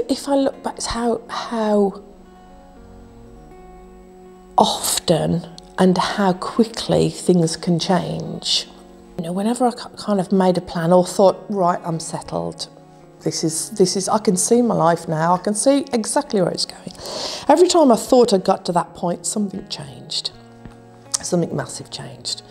If I look back to how often and how quickly things can change. You know, whenever I kind of made a plan or thought, right, I'm settled. This is, I can see my life now. I can see exactly where it's going. Every time I thought I got to that point, something changed. Something massive changed.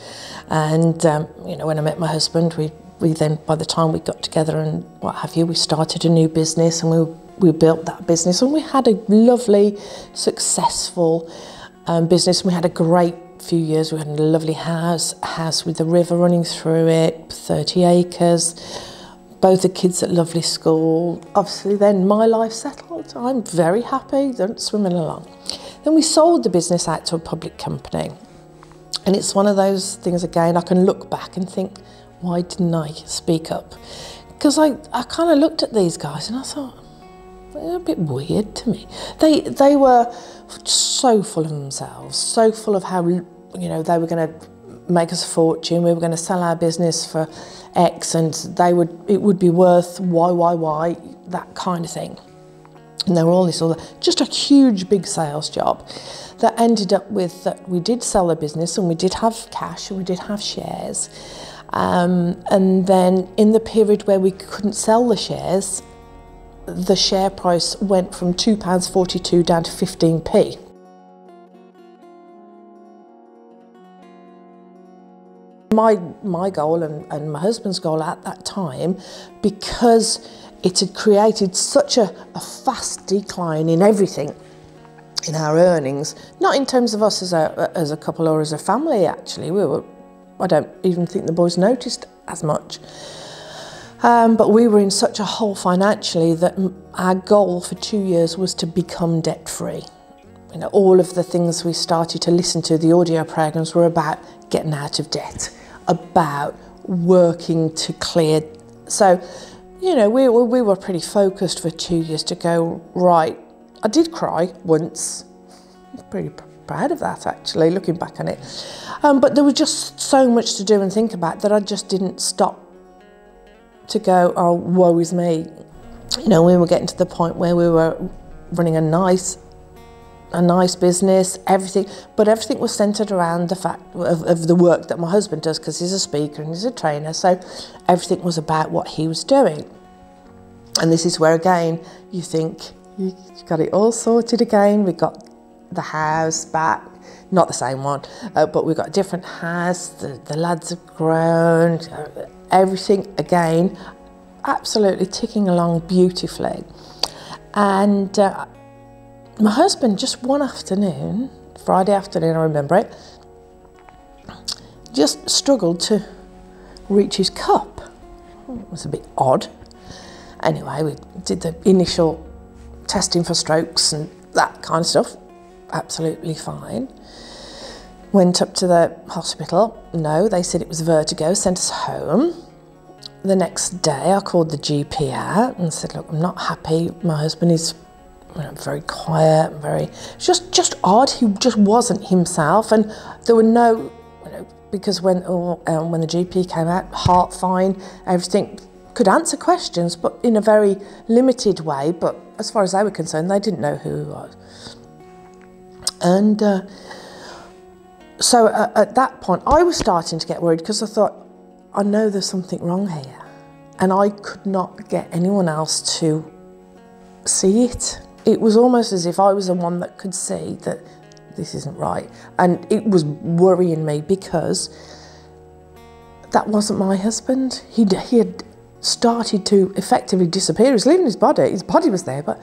And, you know, when I met my husband, we then, by the time we got together and what have you, we started a new business and we built that business and we had a lovely, successful business. We had a great few years. We had a lovely house with the river running through it, 30 acres, both the kids at lovely school. Obviously then my life settled. I'm very happy, swimming along. Then we sold the business out to a public company. And it's one of those things, again, I can look back and think, why didn't I speak up? Because I kind of looked at these guys and I thought, they're a bit weird to me. They were so full of themselves, so full of how, you know, they were going to make us a fortune, we were going to sell our business for X and it would be worth Y, that kind of thing. And there were all this other, just a huge big sales job that ended up with that we did sell the business and we did have cash and we did have shares. And then in the period where we couldn't sell the shares, the share price went from £2.42 down to 15p. My goal and my husband's goal at that time, because it had created such a fast decline in everything, in our earnings, not in terms of us as a couple or as a family actually, I don't even think the boys noticed as much. But we were in such a hole financially that our goal for 2 years was to become debt-free. You know, all of the things we started to listen to, the audio programs, were about getting out of debt, about working to clear. So, you know, we were pretty focused for 2 years to go, right. I did cry once. I'm pretty proud of that actually, looking back on it. But there was just so much to do and think about that I just didn't stop to go, oh, woe is me. You know, we were getting to the point where we were running a nice business, everything, but everything was centred around the fact of the work that my husband does, because he's a speaker and he's a trainer, so everything was about what he was doing. And this is where, again, you think, you got it all sorted again. We got the house back, not the same one, but we got a different house, the lads have grown, everything again, absolutely ticking along beautifully. And my husband, just one afternoon, Friday afternoon, I remember it, just struggled to reach his cup. It was a bit odd. Anyway, we did the initial testing for strokes and that kind of stuff, absolutely fine. Went up to the hospital, no, they said it was vertigo, sent us home. The next day I called the GP out and said, look, I'm not happy, my husband is very quiet, just odd, he just wasn't himself, and there were no, because when the GP came out, heart fine, everything, could answer questions, but in a very limited way, but as far as they were concerned, they didn't know who he was. And so at that point, I was starting to get worried because I thought, I know there's something wrong here. And I could not get anyone else to see it. It was almost as if I was the one that could see that this isn't right. And it was worrying me because that wasn't my husband. He had started to effectively disappear. He was leaving his body was there, but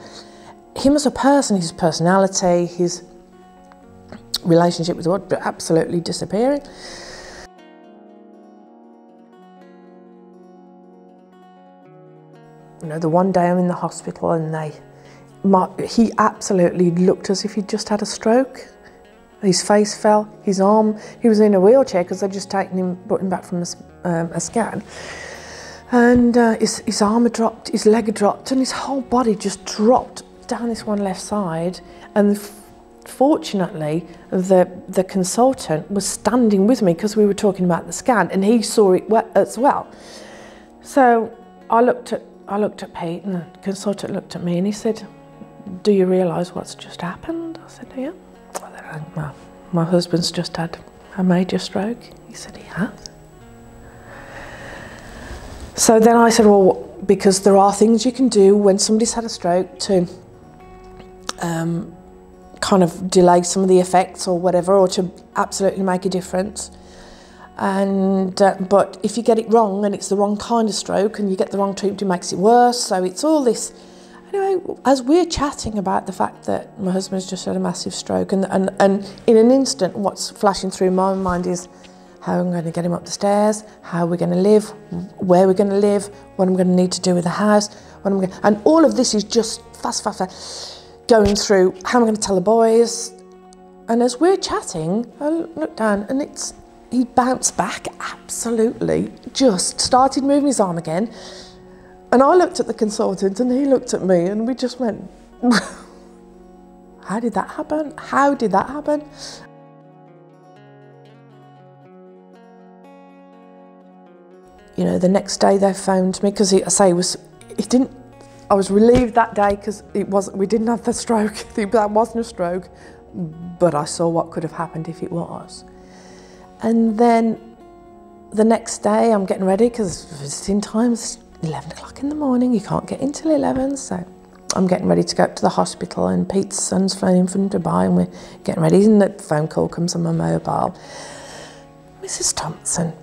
him as a person, his personality, his relationship with the world, absolutely disappearing. You know, the one day I'm in the hospital and he absolutely looked as if he'd just had a stroke. His face fell, his arm, he was in a wheelchair because they'd just brought him back from a scan. And his arm had dropped, his leg had dropped, and his whole body just dropped down this one left side. And fortunately, the consultant was standing with me because we were talking about the scan, and he saw it as well. So I looked at Pete, and the consultant looked at me, and he said, "Do you realise what's just happened?" I said, "Yeah." I said, my husband's just had a major stroke. He said, "He has?" So then I said, "Well, because there are things you can do when somebody's had a stroke to kind of delay some of the effects or whatever, or to absolutely make a difference. And but if you get it wrong and it's the wrong kind of stroke and you get the wrong treatment, it makes it worse." So it's all this. Anyway, as we're chatting about the fact that my husband's just had a massive stroke, and in an instant, what's flashing through my mind is how I'm going to get him up the stairs, how we're going to live, where we're going to live, what I'm going to need to do with the house, and all of this is just fast going through how I'm going to tell the boys. And as we're chatting, I look down and he bounced back absolutely, just started moving his arm again. And I looked at the consultant and he looked at me, and we just went, how did that happen? How did that happen? You know, the next day they phoned me, because I was relieved that day because we didn't have the stroke. That wasn't a stroke, but I saw what could have happened if it was. And then the next day I'm getting ready, because visiting time's 11 o'clock in the morning, you can't get in till 11, so I'm getting ready to go up to the hospital, and Pete's son's flown in from Dubai, and we're getting ready, and the phone call comes on my mobile. "Mrs. Thomson,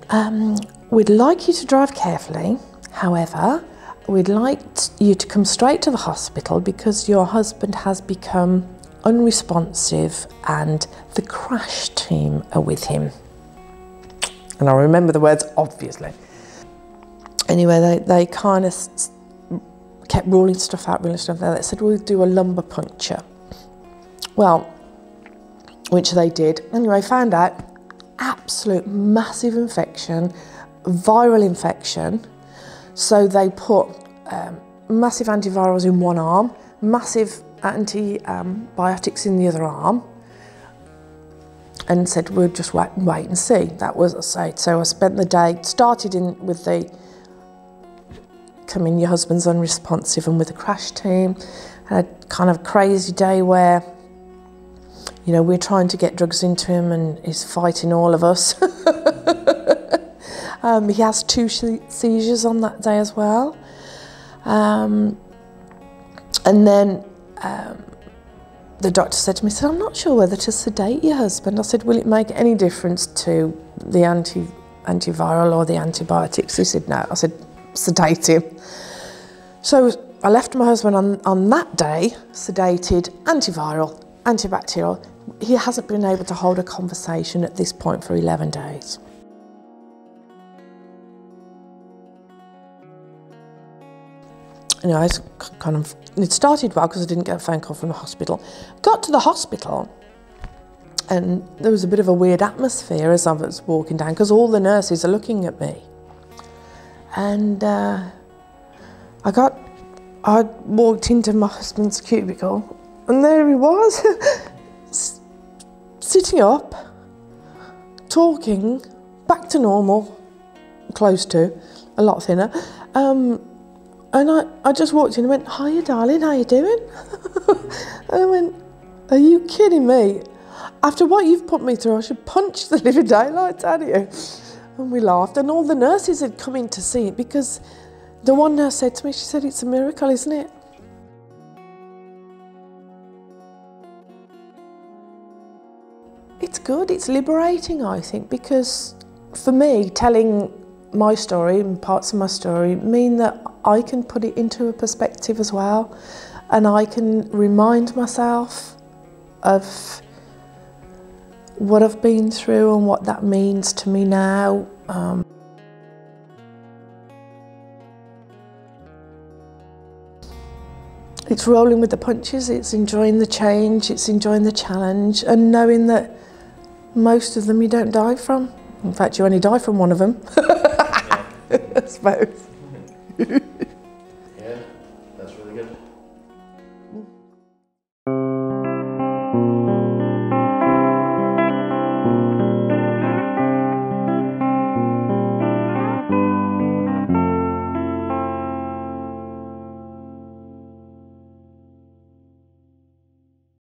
we'd like you to drive carefully. However, we'd like you to come straight to the hospital because your husband has become unresponsive and the crash team are with him." And I remember the words, obviously. Anyway, they kind of kept ruling stuff out. They said, "We'll do a lumbar puncture." Well, which they did. Anyway, found out absolute massive infection, viral infection. So they put massive antivirals in one arm, massive antibiotics in the other arm, and said, "We'll just wait and see." That was, so I spent the day, started in with the "come in, your husband's unresponsive," and with the crash team. Had a kind of crazy day where, you know, we're trying to get drugs into him and he's fighting all of us. He has 2 seizures on that day as well. And then the doctor said to me, "I'm not sure whether to sedate your husband." I said, "Will it make any difference to the antiviral or the antibiotics?" He said, "No." I said, "Sedate him." So I left my husband on that day, sedated, antiviral, antibacterial. He hasn't been able to hold a conversation at this point for 11 days. Anyway, it started well because I didn't get a phone call from the hospital. Got to the hospital and there was a bit of a weird atmosphere as I was walking down, because all the nurses are looking at me. And I walked into my husband's cubicle and there he was, sitting up, talking, back to normal, close to, a lot thinner. And I just walked in and went, "Hiya, darling, how you doing?" And I went, "Are you kidding me? After what you've put me through, I should punch the living daylights out of you." And we laughed, and all the nurses had come in to see it, because the one nurse said to me, she said, "It's a miracle, isn't it?" It's good, it's liberating, I think, because for me, telling my story and parts of my story mean that I can put it into a perspective as well, and I can remind myself of what I've been through and what that means to me now. It's rolling with the punches, it's enjoying the change, it's enjoying the challenge, and knowing that most of them you don't die from. In fact, you only die from one of them, I suppose. Yeah, that's really good.